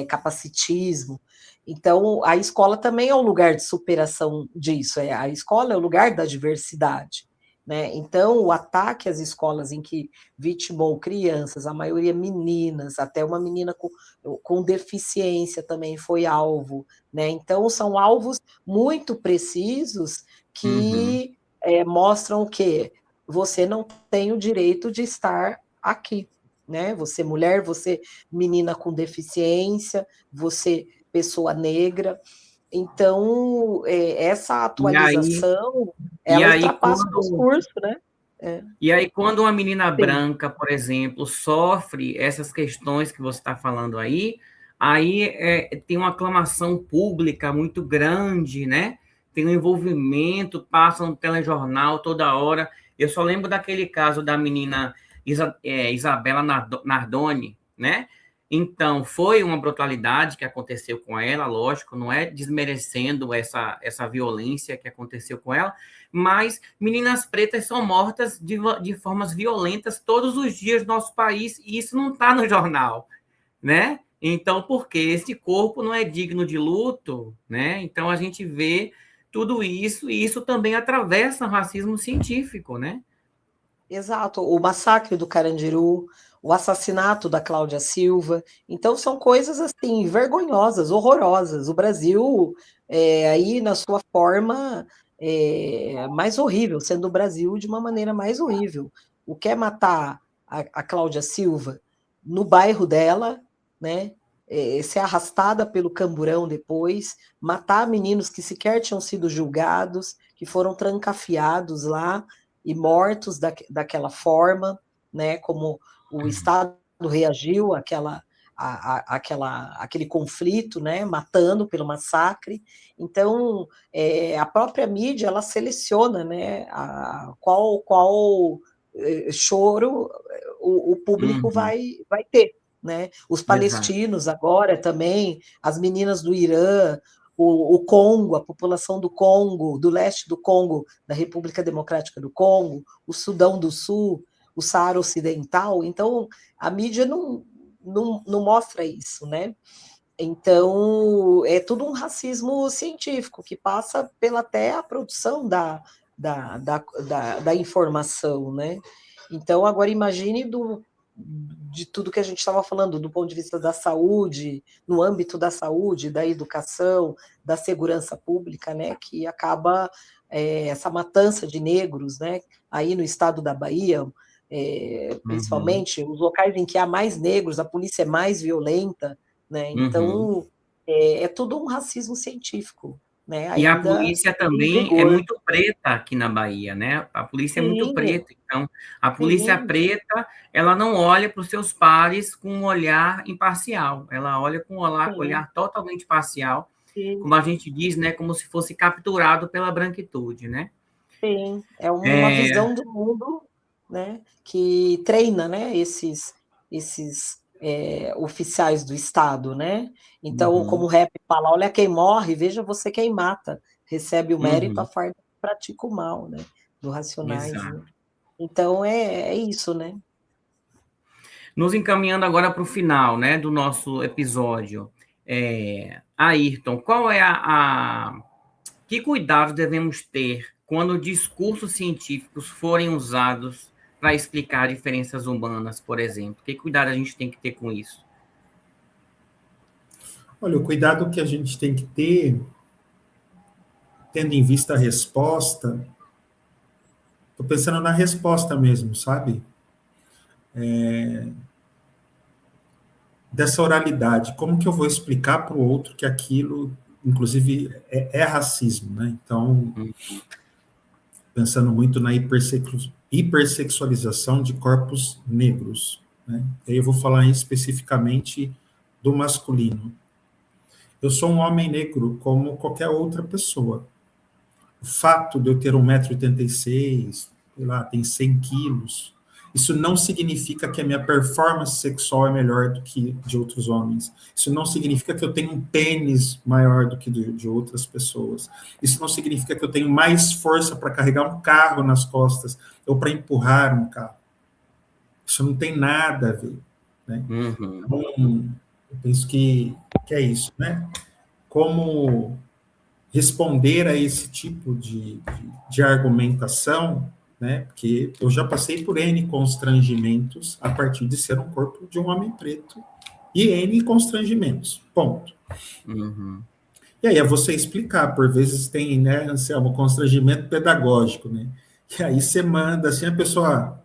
capacitismo. Então, a escola também é um lugar de superação disso, a escola é o lugar da diversidade, né? Então, o ataque às escolas em que vitimou crianças, a maioria meninas, até uma menina com deficiência também foi alvo, né? Então, são alvos muito precisos que mostram o quê? Você não tem o direito de estar aqui, né? Você mulher, você menina com deficiência, você pessoa negra. Então, essa atualização, e ela aí ultrapassa o quando, discurso, né? e aí, quando uma menina Sim. branca, por exemplo, sofre essas questões que você está falando aí tem uma aclamação pública muito grande, né? Tem um envolvimento, passa no telejornal toda hora. Eu só lembro daquele caso da menina Isabela Nardoni, né? Então, foi uma brutalidade que aconteceu com ela, lógico, não é desmerecendo essa violência que aconteceu com ela, mas meninas pretas são mortas de formas violentas todos os dias no nosso país, e isso não está no jornal, né? Então, por quê? Esse corpo não é digno de luto, né? Então, a gente vê tudo isso, e isso também atravessa o racismo científico, né? Exato, o massacre do Carandiru, o assassinato da Cláudia Silva. Então, são coisas assim, vergonhosas, horrorosas. O Brasil, aí na sua forma mais horrível, sendo o Brasil de uma maneira mais horrível. O que é matar a Cláudia Silva no bairro dela, né? Ser arrastada pelo camburão depois, matar meninos que sequer tinham sido julgados, que foram trancafiados lá e mortos daquela forma, né? Como o Estado reagiu àquele conflito, né? Matando pelo massacre. Então, a própria mídia ela seleciona, né? Qual choro o público vai ter. Né? Os palestinos agora também, as meninas do Irã, o Congo, a população do Congo, do leste do Congo, da República Democrática do Congo, o Sudão do Sul, o Saara Ocidental. Então, a mídia não mostra isso, né? Então, é tudo um racismo científico que passa pela até a produção da informação, né? Então, agora imagine de tudo que a gente estava falando, do ponto de vista da saúde, no âmbito da saúde, da educação, da segurança pública, né, que acaba essa matança de negros, né, aí no estado da Bahia, principalmente, os locais em que há mais negros, a polícia é mais violenta, né, então é tudo um racismo científico. Né, E a ainda polícia em também é vigor. muito preta aqui na Bahia, né? A polícia é muito Sim, preta, então a polícia sim, preta, ela não olha para os seus pares com um olhar imparcial, ela olha com um sim, olhar totalmente parcial, sim. como a gente diz, né? Como se fosse capturado pela branquitude, né? Sim, é uma É, visão do mundo, né, que treina, né, esses oficiais do Estado, né? Então, como o uhum, rap fala, olha quem morre, veja você quem mata, recebe o mérito a uhum, farda que pratica o mal, né? Do Racionais, né? exato. Então, é isso, né? Nos encaminhando agora para o final, né, do nosso episódio, Ayrton, qual é que cuidados devemos ter quando discursos científicos forem usados para explicar diferenças humanas, por exemplo? Que cuidado a gente tem que ter com isso? Olha, o cuidado que a gente tem que ter, tendo em vista a resposta, estou pensando na resposta mesmo, sabe? Dessa oralidade, como que eu vou explicar para o outro que aquilo, inclusive, é racismo, né? Então, pensando muito na hipersexualização de corpos negros, né? E aí eu vou falar especificamente do masculino. Eu sou um homem negro como qualquer outra pessoa. O fato de eu ter 1,86 m, sei lá, tem 100 quilos, isso não significa que a minha performance sexual é melhor do que de outros homens. Isso não significa que eu tenho um pênis maior do que de outras pessoas. Isso não significa que eu tenho mais força para carregar um carro nas costas ou para empurrar um carro. Isso não tem nada a ver, né? Uhum. Então, eu penso que é isso, né? Como responder a esse tipo de argumentação, né? Porque eu já passei por N constrangimentos a partir de ser um corpo de um homem preto e N constrangimentos, ponto. Uhum. E aí é você explicar, por vezes tem, né, Anselmo, constrangimento pedagógico, né? E aí você manda assim, a pessoa,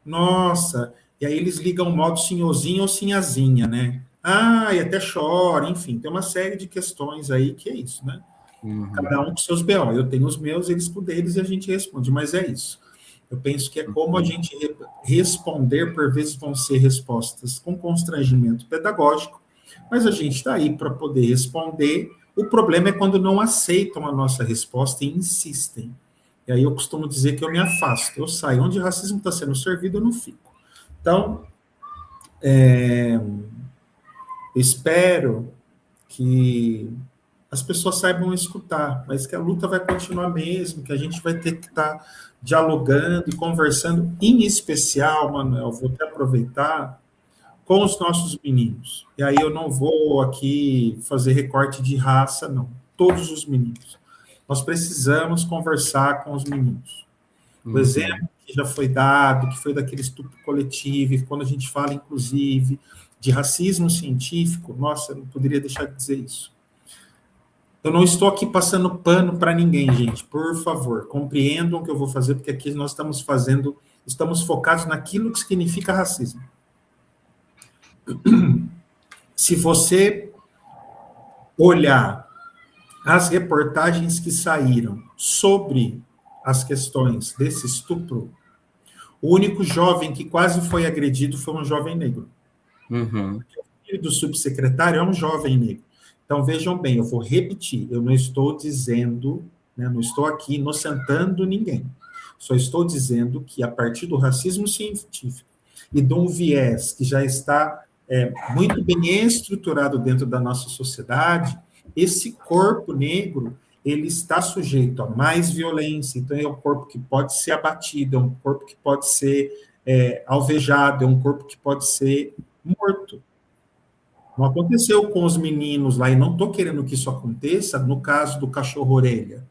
nossa, e aí eles ligam o modo senhorzinho ou sinhazinha, né? Ah, e até chora, enfim, tem uma série de questões aí que é isso, né? Uhum. Cada um com seus BO. Eu tenho os meus, eles com deles e a gente responde, mas é isso. Eu penso que é como a gente responder, por vezes vão ser respostas com constrangimento pedagógico, mas a gente está aí para poder responder. O problema é quando não aceitam a nossa resposta e insistem. E aí eu costumo dizer que eu me afasto, eu saio. Onde o racismo está sendo servido, eu não fico. Então, eu espero que as pessoas saibam escutar, mas que a luta vai continuar mesmo, que a gente vai ter que estar dialogando e conversando, em especial, Manuel, vou até aproveitar, com os nossos meninos. E aí eu não vou aqui fazer recorte de raça, não. Todos os meninos. Nós precisamos conversar com os meninos. O exemplo que já foi dado, que foi daquele estupro coletivo, e quando a gente fala, inclusive, de racismo científico, nossa, eu não poderia deixar de dizer isso. Eu não estou aqui passando pano para ninguém, gente. Por favor, compreendam o que eu vou fazer, porque aqui nós estamos focados naquilo que significa racismo. Se você olhar as reportagens que saíram sobre as questões desse estupro, o único jovem que quase foi agredido foi um jovem negro. Uhum. O filho do subsecretário é um jovem negro. Então, vejam bem, eu vou repetir, eu não estou dizendo, né, não estou aqui inocentando ninguém, só estou dizendo que a partir do racismo científico e de um viés que já está muito bem estruturado dentro da nossa sociedade, esse corpo negro, ele está sujeito a mais violência, então é um corpo que pode ser abatido, é um corpo que pode ser alvejado, é um corpo que pode ser morto. Não aconteceu com os meninos lá, e não estou querendo que isso aconteça, no caso do cachorro-orelha.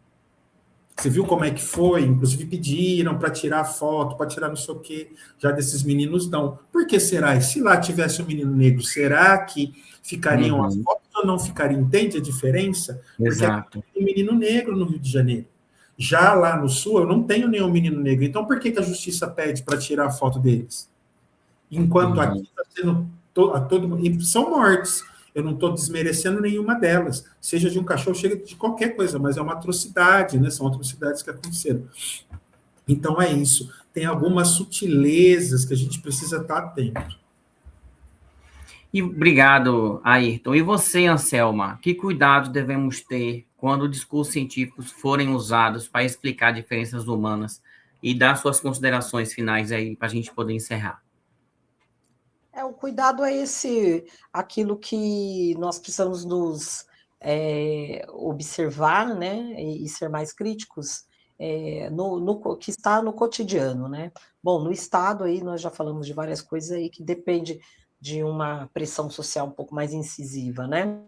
Você viu como é que foi? Inclusive pediram para tirar foto, para tirar não sei o quê, já desses meninos não. Por que será? E se lá tivesse um menino negro, será que ficariam as fotos ou não ficariam? Entende a diferença? Porque Exato. tem menino negro no Rio de Janeiro. Já lá no Sul, eu não tenho nenhum menino negro. Então, por que a justiça pede para tirar a foto deles? Enquanto aqui está sendo a todo e são mortes. Eu não estou desmerecendo nenhuma delas, seja de um cachorro, chega de qualquer coisa, mas é uma atrocidade, né? São atrocidades que aconteceram. Então é isso. Tem algumas sutilezas que a gente precisa estar atento. E obrigado, Ayrton. E você, Anselma, que cuidado devemos ter quando discursos científicos forem usados para explicar diferenças humanas e dar suas considerações finais aí para a gente poder encerrar? O cuidado é aquilo que nós precisamos nos observar, né, e ser mais críticos no que está no cotidiano, né? Bom, no Estado aí nós já falamos de várias coisas aí que depende de uma pressão social um pouco mais incisiva, né?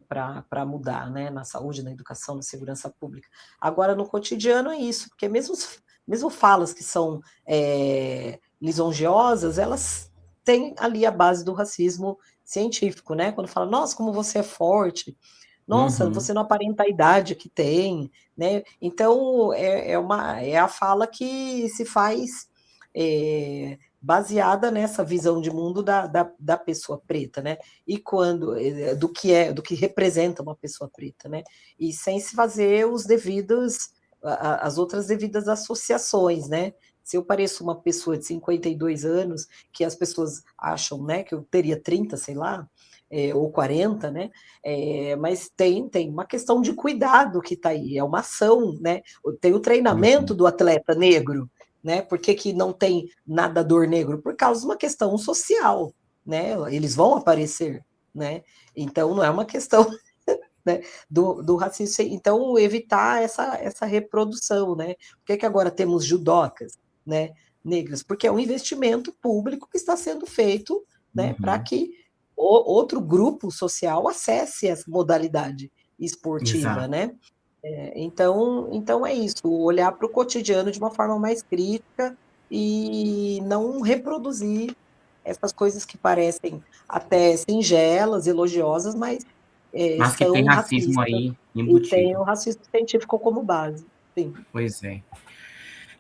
Para mudar, né? Na saúde, na educação, na segurança pública. Agora, no cotidiano é isso, porque mesmo falas que são lisonjeosas, elas têm ali a base do racismo científico, né? Quando fala, nossa, como você é forte, nossa, você não aparenta a idade que tem, né? Então, é a fala que se faz baseada nessa visão de mundo da pessoa preta, né? E do que representa uma pessoa preta, né? E sem se fazer as outras devidas associações, né? Se eu pareço uma pessoa de 52 anos, que as pessoas acham, né, que eu teria 30, sei lá, ou 40, né? Mas tem uma questão de cuidado que está aí, é uma ação, né? Tem o treinamento do atleta negro, né? Por que não tem nadador negro? Por causa de uma questão social, né? Eles vão aparecer, né? Então não é uma questão né, do racismo. Então evitar essa reprodução, né? Por que agora temos judocas, né? negras, porque é um investimento público que está sendo feito, né, para que outro grupo social acesse essa modalidade esportiva, Exato. né? Então é isso, olhar para o cotidiano de uma forma mais crítica e não reproduzir essas coisas que parecem até singelas, elogiosas, mas Mas que tem são racismo racistas aí e tem embutido. o racismo científico como base. Sim. Pois é.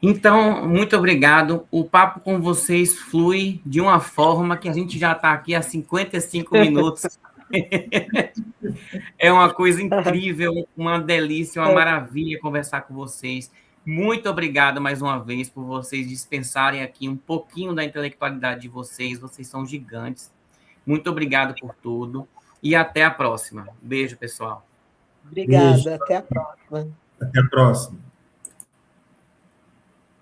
Então, muito obrigado. O papo com vocês flui de uma forma que a gente já está aqui há 55 minutos. É uma coisa incrível, uma delícia, uma maravilha conversar com vocês. Muito obrigado mais uma vez por vocês dispensarem aqui um pouquinho da intelectualidade de vocês. Vocês são gigantes. Muito obrigado por tudo e até a próxima. Beijo, pessoal. Obrigada, Beijo. até a próxima. Até a próxima.